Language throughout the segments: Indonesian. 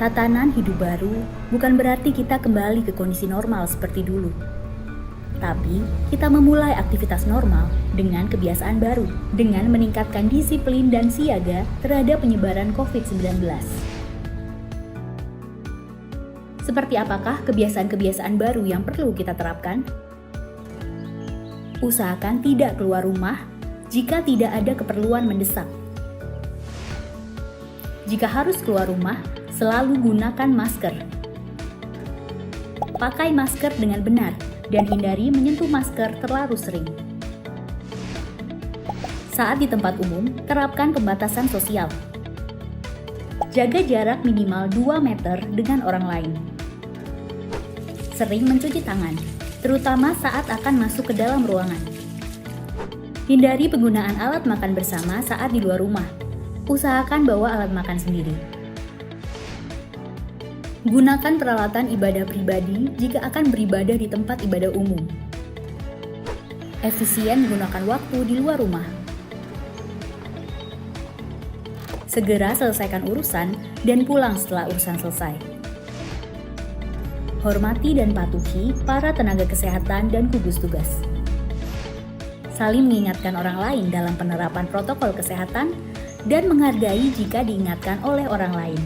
Tatanan hidup baru bukan berarti kita kembali ke kondisi normal seperti dulu. Tapi, kita memulai aktivitas normal dengan kebiasaan baru, dengan meningkatkan disiplin dan siaga terhadap penyebaran COVID-19. Seperti apakah kebiasaan-kebiasaan baru yang perlu kita terapkan? Usahakan tidak keluar rumah jika tidak ada keperluan mendesak. Jika harus keluar rumah, selalu gunakan masker. Pakai masker dengan benar dan hindari menyentuh masker terlalu sering. Saat di tempat umum, terapkan pembatasan sosial. Jaga jarak minimal 2 meter dengan orang lain. Sering mencuci tangan, terutama saat akan masuk ke dalam ruangan. Hindari penggunaan alat makan bersama saat di luar rumah. Usahakan bawa alat makan sendiri. Gunakan peralatan ibadah pribadi jika akan beribadah di tempat ibadah umum. Efisien menggunakan waktu di luar rumah. Segera selesaikan urusan dan pulang setelah urusan selesai. Hormati dan patuhi para tenaga kesehatan dan gugus tugas. Saling mengingatkan orang lain dalam penerapan protokol kesehatan dan menghargai jika diingatkan oleh orang lain.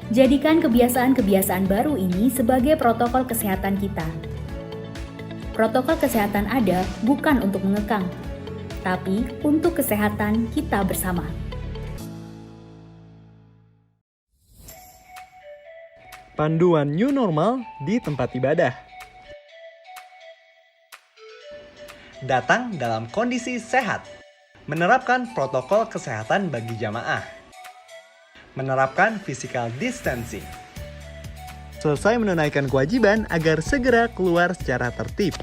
Jadikan kebiasaan-kebiasaan baru ini sebagai protokol kesehatan kita. Protokol kesehatan ada bukan untuk mengekang, tapi untuk kesehatan kita bersama. Panduan new normal di tempat ibadah. Datang dalam kondisi sehat. Menerapkan protokol kesehatan bagi jamaah. Menerapkan physical distancing. Selesai menunaikan kewajiban agar segera keluar secara tertib.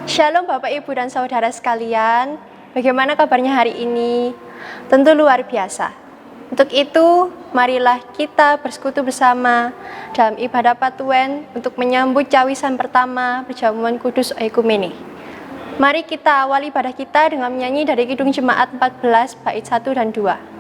Shalom Bapak, Ibu, dan Saudara sekalian. Bagaimana kabarnya hari ini? Tentu luar biasa. Untuk itu, marilah kita bersekutu bersama dalam ibadah Patuen untuk menyambut cawisan pertama Perjamuan Kudus Oikumene. Mari kita awali ibadah kita dengan menyanyi dari Kidung Jemaat 14 bait 1 dan 2.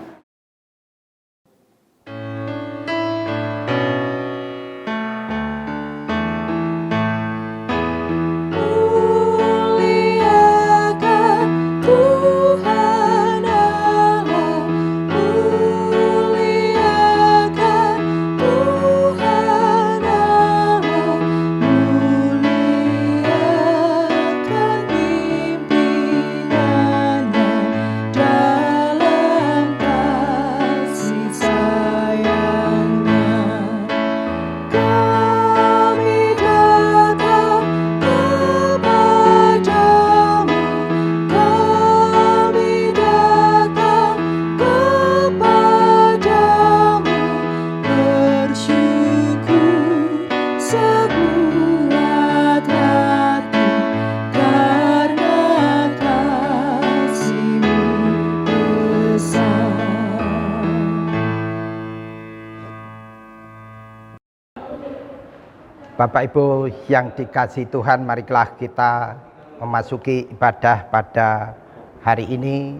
Bapak Ibu yang dikasihi Tuhan, marilah kita memasuki ibadah pada hari ini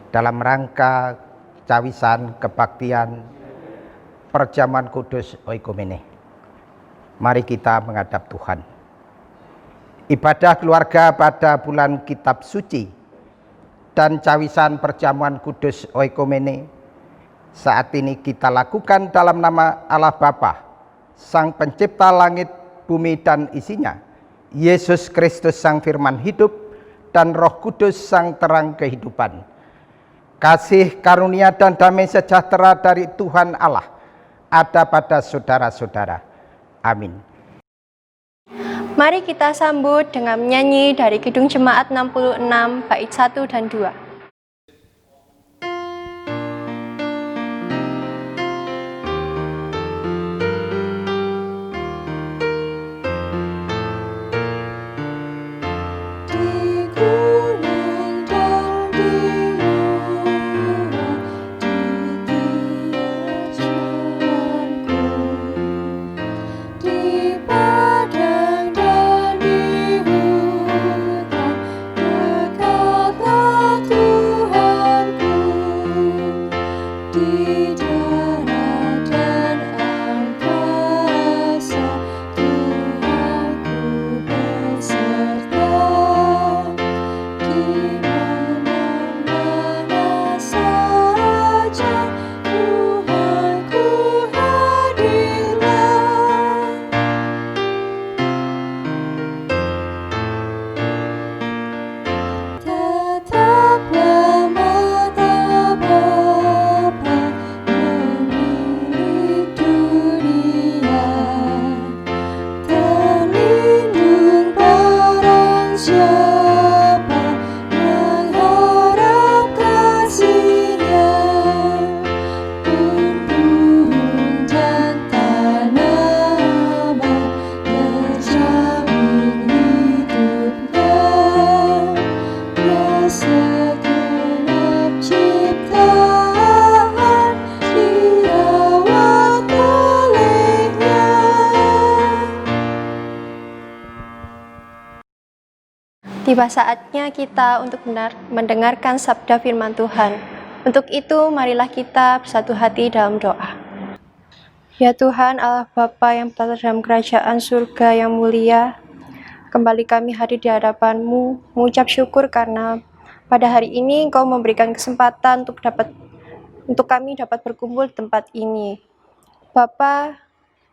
dalam rangka cawisan kebaktian Perjamuan Kudus Oikumene. Mari kita menghadap Tuhan. Ibadah keluarga pada bulan Kitab Suci dan cawisan Perjamuan Kudus Oikumene saat ini kita lakukan dalam nama Allah Bapa, Sang Pencipta langit, bumi, dan isinya, Yesus Kristus Sang Firman hidup, dan Roh Kudus Sang terang kehidupan. Kasih, karunia, dan damai sejahtera dari Tuhan Allah ada pada saudara-saudara. Amin. Mari kita sambut dengan menyanyi dari Kidung Jemaat 66 bait 1 dan 2. Di siapa yang harap kasihnya, pun burung dan tanaman terjamin hidupnya. Ya segenap ciptaan dirawat olehnya. Tiba saatnya kita untuk mendengarkan sabda firman Tuhan. Untuk itu, marilah kita bersatu hati dalam doa. Ya Tuhan, Allah Bapa yang bertata dalam kerajaan surga yang mulia, kembali kami hadir di hadapan-Mu, mengucap syukur karena pada hari ini Engkau memberikan kesempatan untuk kami dapat berkumpul di tempat ini. Bapa,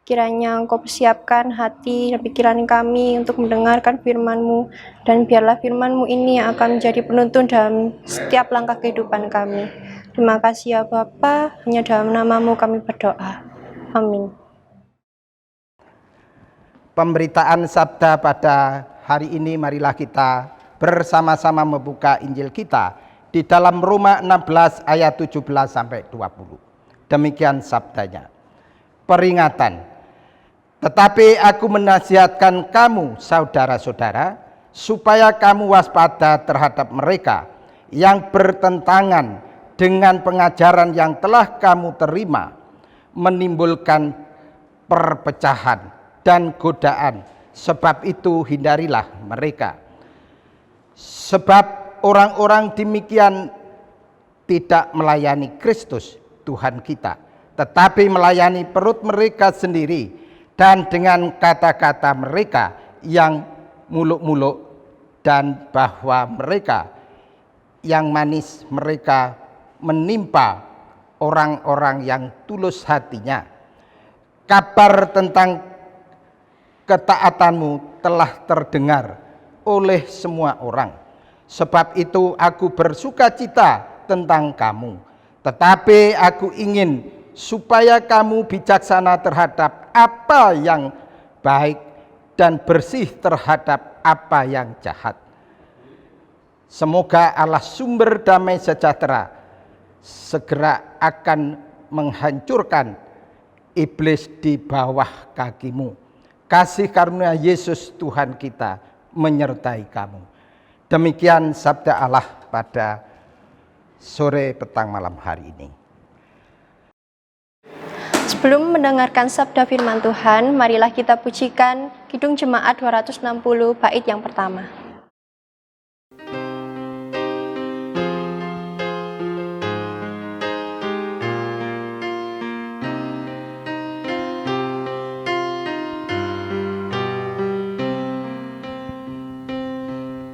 kiranya Engkau persiapkan hati dan pikiran kami untuk mendengarkan firman-Mu, dan biarlah firman-Mu ini yang akan menjadi penuntun dalam setiap langkah kehidupan kami. Terima kasih ya Bapa, hanya dalam nama-Mu kami berdoa. Amin. Pemberitaan sabda pada hari ini, marilah kita bersama-sama membuka Injil kita di dalam Roma 16 ayat 17 sampai 20. Demikian sabdanya. Peringatan. Tetapi aku menasihatkan kamu, saudara-saudara, supaya kamu waspada terhadap mereka yang bertentangan dengan pengajaran yang telah kamu terima, menimbulkan perpecahan dan godaan. Sebab itu hindarilah mereka. Sebab orang-orang demikian tidak melayani Kristus Tuhan kita, tetapi melayani perut mereka sendiri, dan dengan kata-kata mereka yang muluk-muluk, dan bahwa mereka yang manis mereka menimpa orang-orang yang tulus hatinya. Kabar tentang ketaatanmu telah terdengar oleh semua orang. Sebab itu aku bersuka cita tentang kamu. Tetapi aku ingin supaya kamu bijaksana terhadap apa yang baik dan bersih terhadap apa yang jahat. Semoga Allah sumber damai sejahtera segera akan menghancurkan iblis di bawah kakimu. Kasih karunia Yesus Tuhan kita menyertai kamu. Demikian sabda Allah pada sore petang malam hari ini. Sebelum mendengarkan sabda firman Tuhan, marilah kita pujikan Kidung Jemaat 260 bait yang pertama.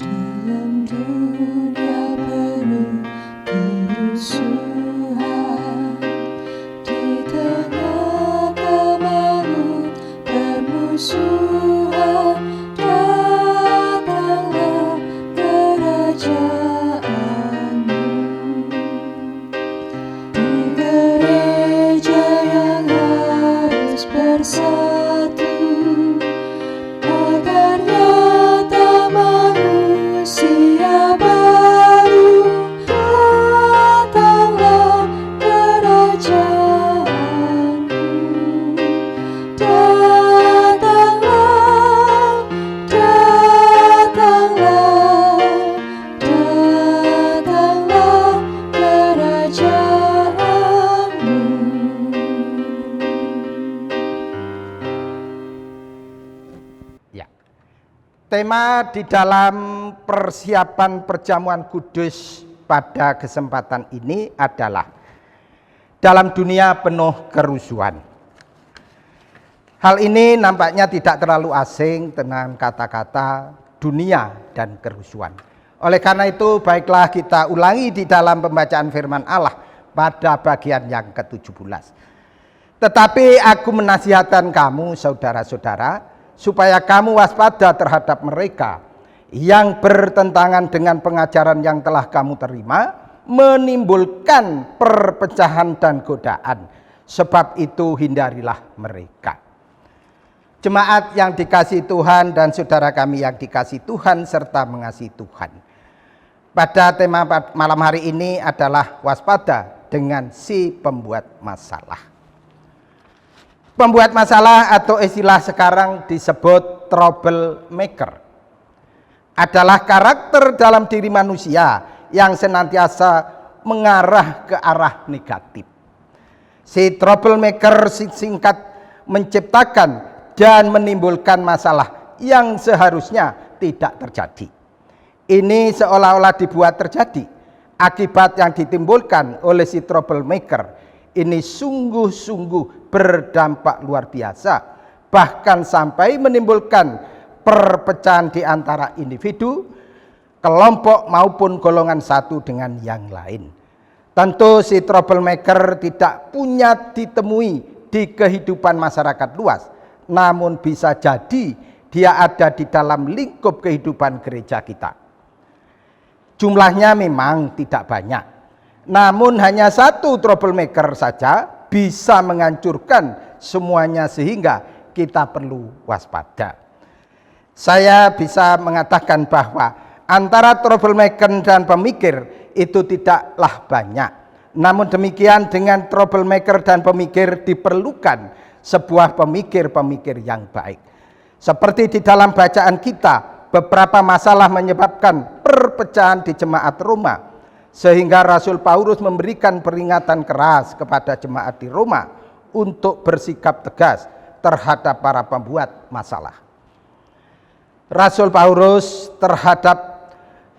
Dalam dunia penuh kerusuhan, di tengah kemarut permusuhan, datanglah kerajaanmu. Di gereja yang harus bersatu, agar nyata manusia baru, datanglah kerajaanmu. Datanglah, datanglah, datanglah kerajaanmu. Ya. Tema di dalam persiapan perjamuan kudus pada kesempatan ini adalah dalam dunia penuh kerusuhan. Hal ini nampaknya tidak terlalu asing dengan kata-kata dunia dan kerusuhan. Oleh karena itu, baiklah kita ulangi di dalam pembacaan firman Allah pada bagian yang ke-17. Tetapi aku menasihatkan kamu, saudara-saudara, supaya kamu waspada terhadap mereka yang bertentangan dengan pengajaran yang telah kamu terima, menimbulkan perpecahan dan godaan. Sebab itu hindarilah mereka. Jemaat yang dikasihi Tuhan dan saudara kami yang dikasihi Tuhan serta mengasihi Tuhan. Pada tema malam hari ini adalah waspada dengan si pembuat masalah. Pembuat masalah atau istilah sekarang disebut troublemaker adalah karakter dalam diri manusia yang senantiasa mengarah ke arah negatif. Si troublemaker singkat menciptakan dan menimbulkan masalah yang seharusnya tidak terjadi. Ini seolah-olah dibuat terjadi. Akibat yang ditimbulkan oleh si troublemaker ini sungguh-sungguh berdampak luar biasa, bahkan sampai menimbulkan perpecahan di antara individu, kelompok maupun golongan satu dengan yang lain. Tentu si troublemaker tidak punya ditemui di kehidupan masyarakat luas, namun bisa jadi dia ada di dalam lingkup kehidupan gereja kita. Jumlahnya memang tidak banyak, namun hanya satu troublemaker saja bisa menghancurkan semuanya sehingga kita perlu waspada. Saya bisa mengatakan bahwa antara troublemaker dan pemikir itu tidaklah banyak. Namun demikian dengan troublemaker dan pemikir diperlukan sebuah pemikir-pemikir yang baik. Seperti di dalam bacaan kita, beberapa masalah menyebabkan perpecahan di jemaat Roma. Sehingga Rasul Paulus memberikan peringatan keras kepada jemaat di Roma untuk bersikap tegas terhadap para pembuat masalah. Rasul Paulus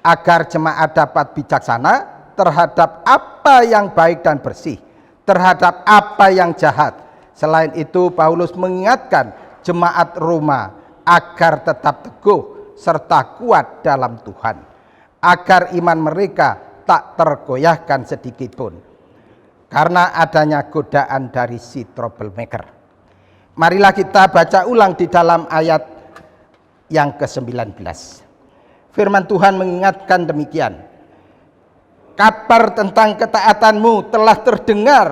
agar jemaat dapat bijaksana terhadap apa yang baik dan bersih, terhadap apa yang jahat. Selain itu Paulus mengingatkan jemaat Roma agar tetap teguh serta kuat dalam Tuhan, agar iman mereka tak tergoyahkan sedikit pun karena adanya godaan dari si troublemaker. Marilah kita baca ulang di dalam ayat yang ke-19. Firman Tuhan mengingatkan demikian. Kabar tentang ketaatanmu telah terdengar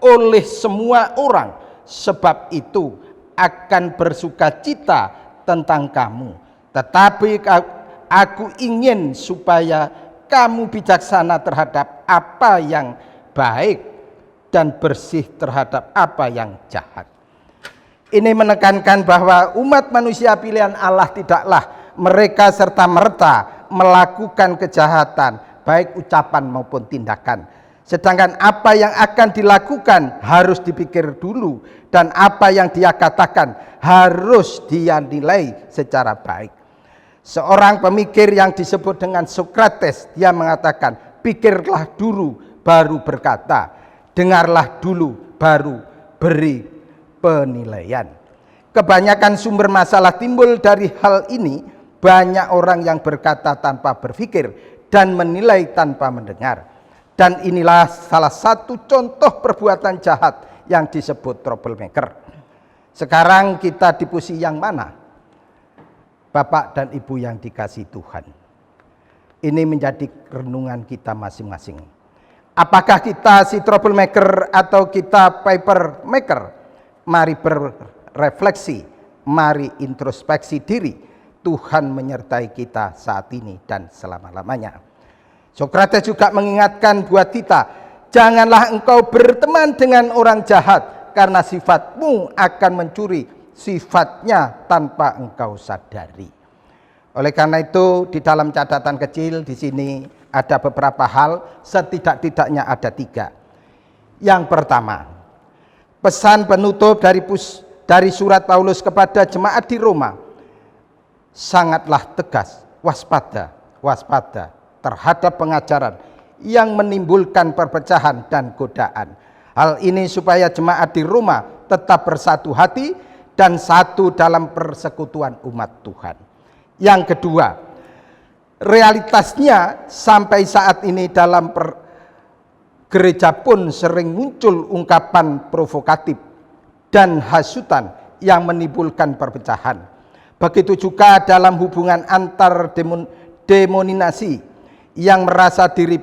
oleh semua orang, sebab itu akan bersukacita tentang kamu. Tetapi aku ingin supaya kamu bijaksana terhadap apa yang baik dan bersih terhadap apa yang jahat. Ini menekankan bahwa umat manusia pilihan Allah tidaklah mereka serta-merta melakukan kejahatan, baik ucapan maupun tindakan. Sedangkan apa yang akan dilakukan harus dipikir dulu, dan apa yang dia katakan harus dia nilai secara baik. Seorang pemikir yang disebut dengan Sokrates, dia mengatakan, pikirlah dulu baru berkata, dengarlah dulu baru beri penilaian. Kebanyakan sumber masalah timbul dari hal ini. Banyak orang yang berkata tanpa berpikir dan menilai tanpa mendengar. Dan inilah salah satu contoh perbuatan jahat yang disebut troublemaker. Sekarang kita di posisi yang mana? Bapak dan Ibu yang dikasihi Tuhan. Ini menjadi renungan kita masing-masing. Apakah kita si troublemaker atau kita paper maker? Mari berrefleksi, mari introspeksi diri. Tuhan menyertai kita saat ini dan selama-lamanya. Sokrates juga mengingatkan buat kita, janganlah engkau berteman dengan orang jahat, karena sifatmu akan mencuri sifatnya tanpa engkau sadari. Oleh karena itu, di dalam catatan kecil di sini ada beberapa hal, setidak-tidaknya ada 3. Yang pertama, pesan penutup dari surat Paulus kepada jemaat di Roma sangatlah tegas, waspada terhadap pengajaran yang menimbulkan perpecahan dan godaan. Hal ini supaya jemaat di Roma tetap bersatu hati dan satu dalam persekutuan umat Tuhan. Yang kedua, realitasnya sampai saat ini dalam gereja pun sering muncul ungkapan provokatif dan hasutan yang menimbulkan perpecahan. Begitu juga dalam hubungan antar denominasi yang merasa diri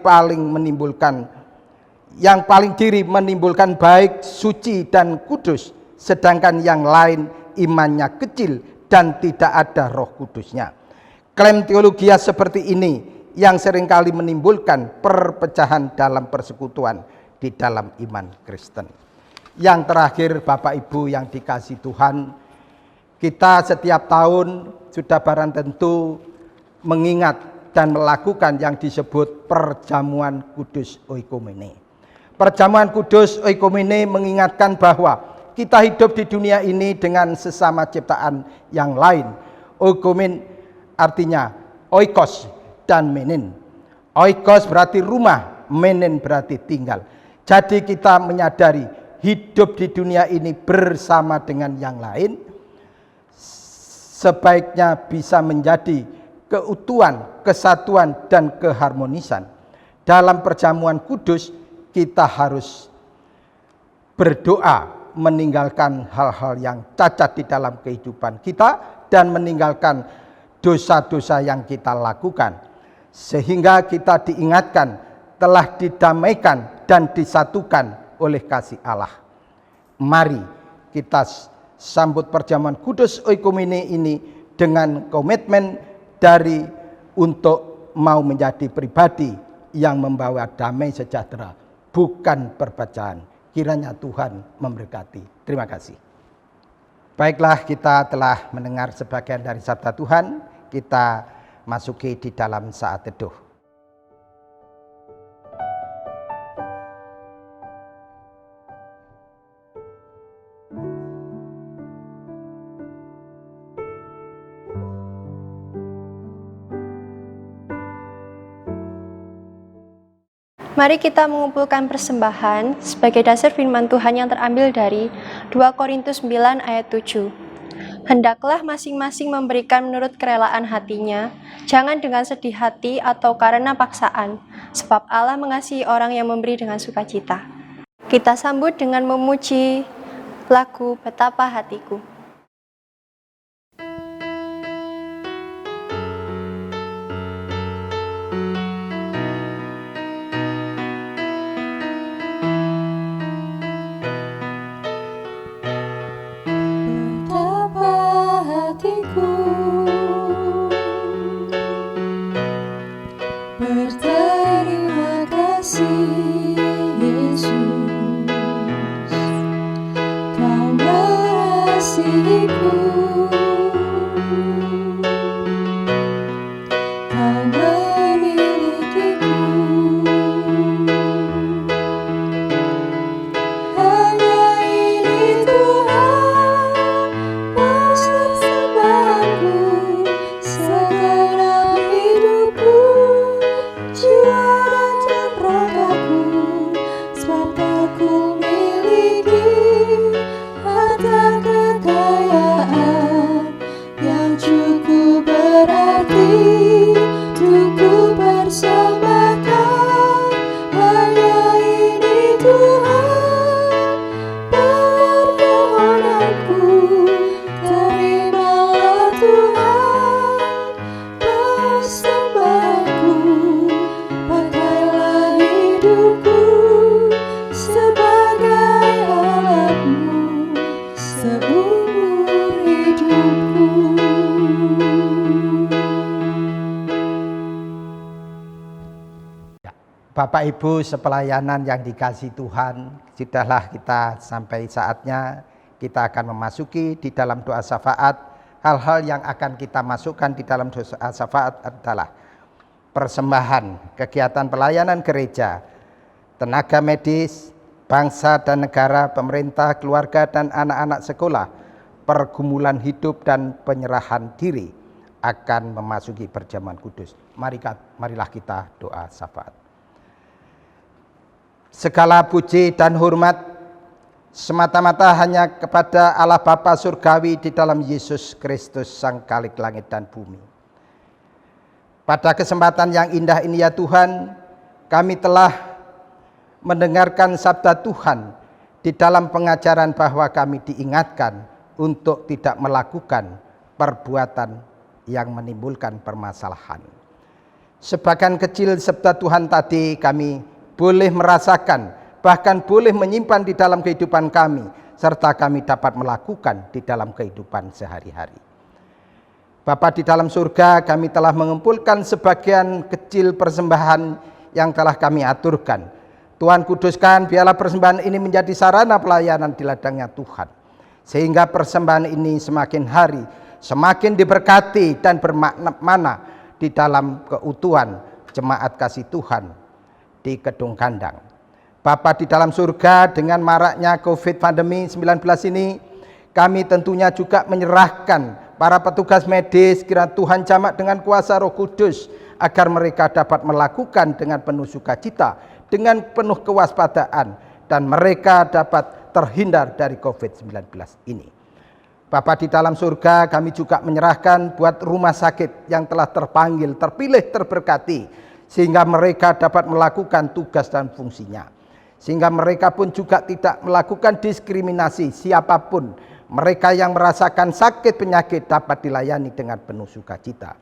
menimbulkan baik, suci dan kudus, sedangkan yang lain imannya kecil dan tidak ada Roh Kudusnya. Klaim teologi seperti ini yang seringkali menimbulkan perpecahan dalam persekutuan di dalam iman Kristen. Yang terakhir, Bapak Ibu yang dikasihi Tuhan, kita setiap tahun sudah barang tentu mengingat dan melakukan yang disebut perjamuan kudus oikumene. Perjamuan kudus oikumene mengingatkan bahwa kita hidup di dunia ini dengan sesama ciptaan yang lain. Oikomen artinya oikos dan menen. Oikos berarti rumah, menen berarti tinggal. Jadi kita menyadari hidup di dunia ini bersama dengan yang lain sebaiknya bisa menjadi keutuhan, kesatuan, dan keharmonisan. Dalam perjamuan kudus kita harus berdoa meninggalkan hal-hal yang cacat di dalam kehidupan kita dan meninggalkan dosa-dosa yang kita lakukan, sehingga kita diingatkan telah didamaikan dan disatukan oleh kasih Allah. Mari kita sambut perjamuan kudus oikumene ini dengan komitmen dari untuk mau menjadi pribadi yang membawa damai sejahtera, bukan perpecahan. Kiranya Tuhan memberkati. Terima kasih. Baiklah, kita telah mendengar sebagian dari sabda Tuhan. Kita masuki di dalam saat teduh. Mari kita mengumpulkan persembahan sebagai dasar firman Tuhan yang terambil dari 2 Korintus 9 ayat 7. Hendaklah masing-masing memberikan menurut kerelaan hatinya, jangan dengan sedih hati atau karena paksaan, sebab Allah mengasihi orang yang memberi dengan sukacita. Kita sambut dengan memuji lagu Betapa Hatiku. Berterima kasih Yesus, Kau mengasihiku, Kau memilikiku. Hanya ini Tuhan persembahanku, segenap hidupku, jiwa dan ragaku, sebab aku miliki harta kekayaan yang cukup berarti untuk ku persembahkan. Hanya ini Tuhan permohonanku, terimalah Tuhan persembahanku. Pakailah hidupku sebagai alatmu seumur hidupku. Bapak Ibu sepelayanan yang dikasihi Tuhan, sudahlah kita sampai saatnya kita akan memasuki di dalam doa syafaat. Hal-hal yang akan kita masukkan di dalam doa syafaat adalah persembahan, kegiatan pelayanan gereja, tenaga medis, bangsa dan negara, pemerintah, keluarga dan anak-anak sekolah, pergumulan hidup dan penyerahan diri akan memasuki perjamuan kudus. Marilah kita doa syafaat. Segala puji dan hormat semata-mata hanya kepada Allah Bapa Surgawi di dalam Yesus Kristus Sang Khalik langit dan bumi. Pada kesempatan yang indah ini ya Tuhan, kami telah mendengarkan sabda Tuhan di dalam pengajaran bahwa kami diingatkan untuk tidak melakukan perbuatan yang menimbulkan permasalahan. Sebagian kecil sabda Tuhan tadi kami boleh merasakan, bahkan boleh menyimpan di dalam kehidupan kami, serta kami dapat melakukan di dalam kehidupan sehari-hari. Bapa di dalam surga, kami telah mengumpulkan sebagian kecil persembahan yang telah kami aturkan. Tuhan kuduskan, biarlah persembahan ini menjadi sarana pelayanan di ladangnya Tuhan, sehingga persembahan ini semakin hari semakin diberkati dan bermakna di dalam keutuhan jemaat kasih Tuhan di Kedung Kandang. Bapa di dalam surga, dengan maraknya COVID pandemi 19 ini, kami tentunya juga menyerahkan para petugas medis, kiranya Tuhan jamak dengan kuasa Roh Kudus agar mereka dapat melakukan dengan penuh sukacita, dengan penuh kewaspadaan, dan mereka dapat terhindar dari COVID-19 ini. Bapa di dalam surga, kami juga menyerahkan buat rumah sakit yang telah terpanggil, terpilih, terberkati, sehingga mereka dapat melakukan tugas dan fungsinya. Sehingga mereka pun juga tidak melakukan diskriminasi siapapun. Mereka yang merasakan sakit penyakit dapat dilayani dengan penuh sukacita.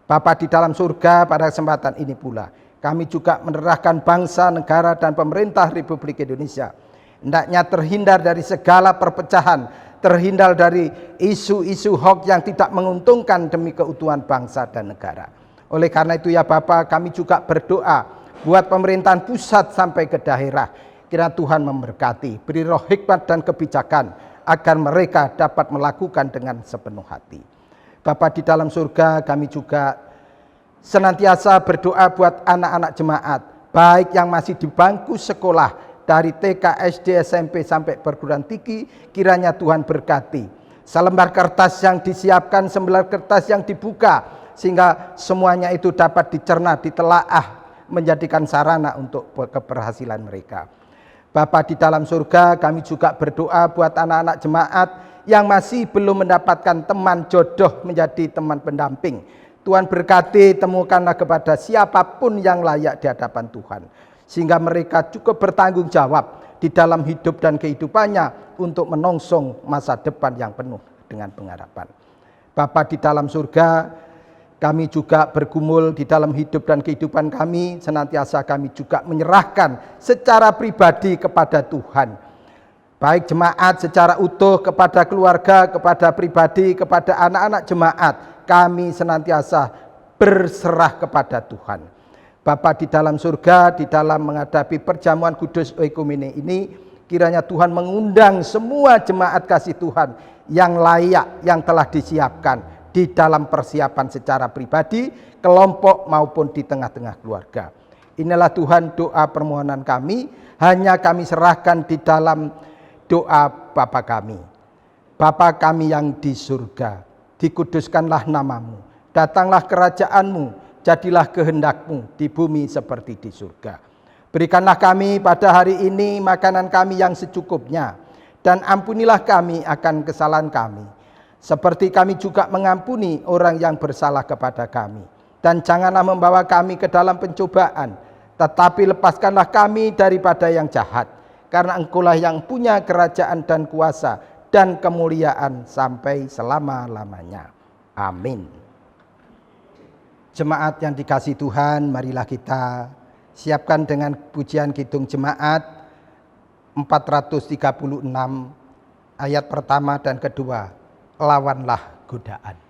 Bapa di dalam surga, pada kesempatan ini pula kami juga menyerahkan bangsa, negara, dan pemerintah Republik Indonesia hendaknya terhindar dari segala perpecahan, terhindar dari isu-isu hoax yang tidak menguntungkan demi keutuhan bangsa dan negara. Oleh karena itu ya Bapa, kami juga berdoa buat pemerintahan pusat sampai ke daerah. Kiranya Tuhan memberkati, beri roh hikmat dan kebijakan agar mereka dapat melakukan dengan sepenuh hati. Bapa di dalam surga, kami juga senantiasa berdoa buat anak-anak jemaat, baik yang masih di bangku sekolah dari TK, SD, SMP sampai perguruan tinggi, kiranya Tuhan berkati. Selembar kertas yang disiapkan, selembar kertas yang dibuka, sehingga semuanya itu dapat dicerna, ditelaah, menjadikan sarana untuk keberhasilan mereka. Bapa di dalam surga, kami juga berdoa buat anak-anak jemaat yang masih belum mendapatkan teman jodoh menjadi teman pendamping. Tuhan berkati, temukanlah kepada siapapun yang layak di hadapan Tuhan, sehingga mereka cukup bertanggung jawab di dalam hidup dan kehidupannya untuk menongsong masa depan yang penuh dengan pengharapan. Bapa di dalam surga, kami juga bergumul di dalam hidup dan kehidupan kami, senantiasa kami juga menyerahkan secara pribadi kepada Tuhan. Baik jemaat secara utuh, kepada keluarga, kepada pribadi, kepada anak-anak jemaat, kami senantiasa berserah kepada Tuhan. Bapa di dalam surga, di dalam menghadapi perjamuan kudus Oikumene ini, kiranya Tuhan mengundang semua jemaat kasih Tuhan yang layak, yang telah disiapkan di dalam persiapan secara pribadi, kelompok maupun di tengah-tengah keluarga. Inilah Tuhan doa permohonan kami, hanya kami serahkan di dalam doa Bapa kami. Bapa kami yang di surga, dikuduskanlah namamu, datanglah kerajaanmu, jadilah kehendakmu di bumi seperti di surga. Berikanlah kami pada hari ini makanan kami yang secukupnya, dan ampunilah kami akan kesalahan kami, seperti kami juga mengampuni orang yang bersalah kepada kami. Dan janganlah membawa kami ke dalam pencobaan, tetapi lepaskanlah kami daripada yang jahat, karena Engkaulah yang punya kerajaan dan kuasa dan kemuliaan sampai selama-lamanya. Amin. Jemaat yang dikasihi Tuhan, marilah kita siapkan dengan pujian kidung jemaat 436 ayat pertama dan kedua. Lawanlah godaan.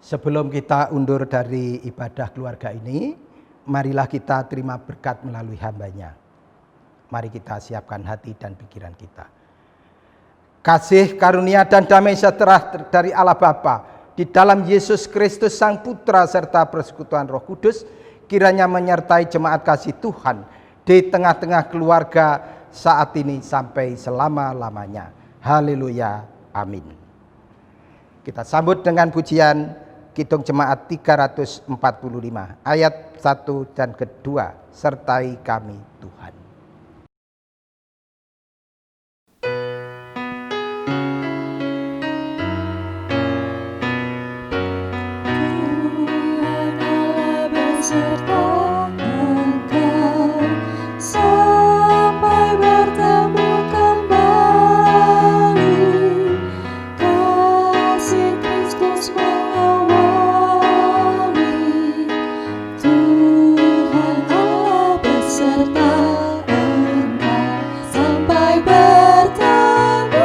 Sebelum kita undur dari ibadah keluarga ini, marilah kita terima berkat melalui hamba-Nya. Mari kita siapkan hati dan pikiran kita. Kasih, karunia, dan damai sejahtera dari Allah Bapa di dalam Yesus Kristus Sang Putra serta persekutuan Roh Kudus kiranya menyertai jemaat kasih Tuhan di tengah-tengah keluarga saat ini sampai selama-lamanya. Haleluya. Amin. Kita sambut dengan pujian Kidung Jemaat 345 ayat 1 dan kedua. Sertai kami Tuhan. Tuhan Allah beserta engkau sampai bertemu kembali. Kasih Kristus mengawali. Tuhan Allah beserta engkau sampai bertemu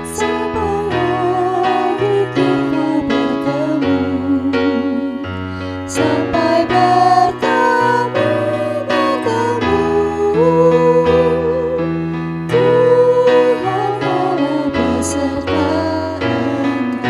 sampai lagi kita bertemu, sampai bertemu. Tuhan Allah beserta engkau.